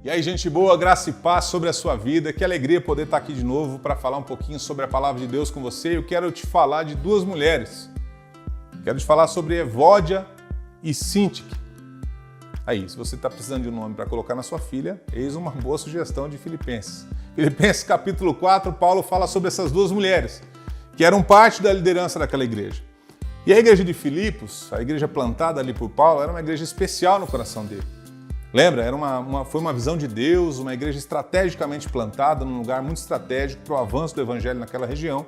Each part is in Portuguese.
E aí, gente boa, graça e paz sobre a sua vida. Que alegria poder estar aqui de novo para falar um pouquinho sobre a palavra de Deus com você. Eu quero te falar de duas mulheres. Quero te falar sobre Evódia e Síntique. Aí, se você está precisando de um nome para colocar na sua filha, eis uma boa sugestão de Filipenses. Filipenses capítulo 4, Paulo fala sobre essas duas mulheres, que eram parte da liderança daquela igreja. E a igreja de Filipos, a igreja plantada ali por Paulo, era uma igreja especial no coração dele. Lembra? Foi uma visão de Deus, uma igreja estrategicamente plantada, num lugar muito estratégico para o avanço do evangelho naquela região.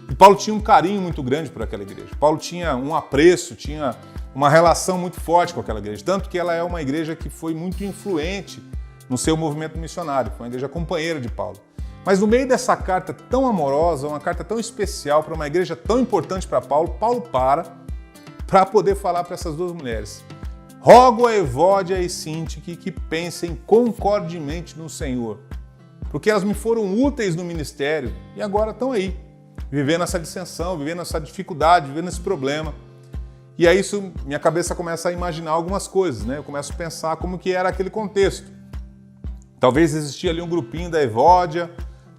E Paulo tinha um carinho muito grande por aquela igreja. Paulo tinha um apreço, tinha uma relação muito forte com aquela igreja. Tanto que ela é uma igreja que foi muito influente no seu movimento missionário. Foi uma igreja companheira de Paulo. Mas no meio dessa carta tão amorosa, uma carta tão especial para uma igreja tão importante para Paulo, Paulo para poder falar para essas duas mulheres. Rogo a Evódia e Síntique que pensem concordemente no Senhor, porque elas me foram úteis no ministério e agora estão aí, vivendo essa dissensão, vivendo essa dificuldade, vivendo esse problema. E aí minha cabeça começa a imaginar algumas coisas, né? Eu começo a pensar como que era aquele contexto. Talvez existia ali um grupinho da Evódia,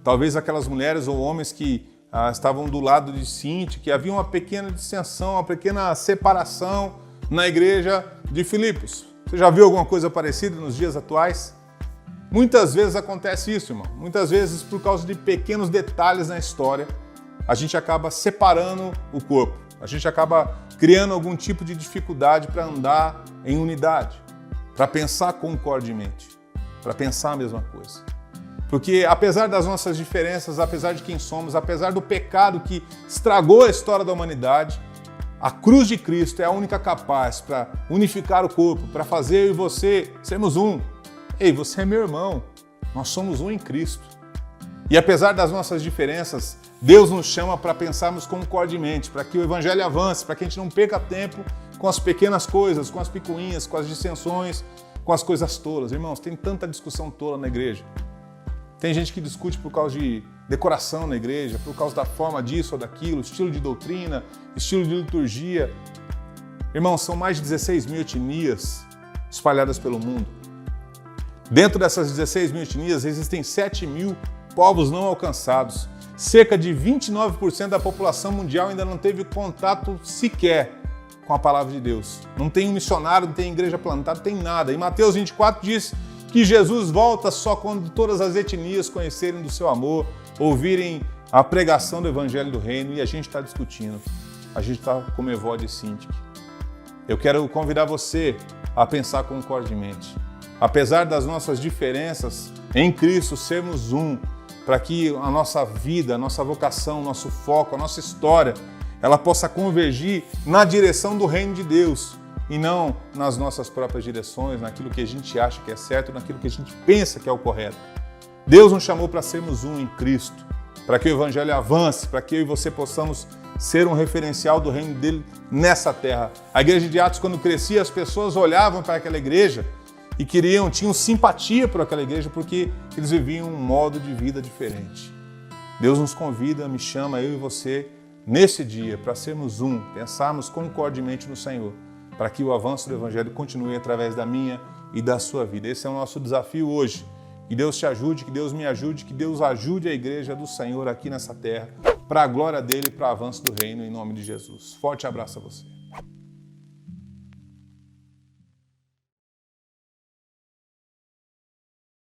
talvez aquelas mulheres ou homens que estavam do lado de Síntique, que havia uma pequena dissensão, uma pequena separação na igreja de Filipos. Você já viu alguma coisa parecida nos dias atuais? Muitas vezes acontece isso, irmão. Muitas vezes, por causa de pequenos detalhes na história, a gente acaba separando o corpo. A gente acaba criando algum tipo de dificuldade para andar em unidade, para pensar concordemente, para pensar a mesma coisa. Porque apesar das nossas diferenças, apesar de quem somos, apesar do pecado que estragou a história da humanidade, a cruz de Cristo é a única capaz para unificar o corpo, para fazer eu e você sermos um. Ei, você é meu irmão, nós somos um em Cristo. E apesar das nossas diferenças, Deus nos chama para pensarmos concordemente, para que o evangelho avance, para que a gente não perca tempo com as pequenas coisas, com as picuinhas, com as dissensões, com as coisas tolas. Irmãos, tem tanta discussão tola na igreja. Tem gente que discute por causa de decoração na igreja, por causa da forma disso ou daquilo, estilo de doutrina, estilo de liturgia. Irmãos, são mais de 16 mil etnias espalhadas pelo mundo. Dentro dessas 16 mil etnias existem 7 mil povos não alcançados. Cerca de 29% da população mundial ainda não teve contato sequer com a palavra de Deus. Não tem um missionário, não tem igreja plantada, não tem nada. Em Mateus 24 diz que Jesus volta só quando todas as etnias conhecerem do seu amor, ouvirem a pregação do evangelho do reino, e a gente está discutindo. A gente está como Evódia e Síntique. Eu quero convidar você a pensar concordemente. Apesar das nossas diferenças, em Cristo sermos um, para que a nossa vida, a nossa vocação, o nosso foco, a nossa história, ela possa convergir na direção do reino de Deus, e não nas nossas próprias direções, naquilo que a gente acha que é certo, naquilo que a gente pensa que é o correto. Deus nos chamou para sermos um em Cristo, para que o evangelho avance, para que eu e você possamos ser um referencial do reino dele nessa terra. A igreja de Atos, quando crescia, as pessoas olhavam para aquela igreja e tinham simpatia por aquela igreja porque eles viviam um modo de vida diferente. Deus nos convida, me chama, eu e você, nesse dia, para sermos um, pensarmos concordemente no Senhor, para que o avanço do evangelho continue através da minha e da sua vida. Esse é o nosso desafio hoje. Que Deus te ajude, que Deus me ajude, que Deus ajude a igreja do Senhor aqui nessa terra, para a glória dele e para o avanço do reino, em nome de Jesus. Forte abraço a você.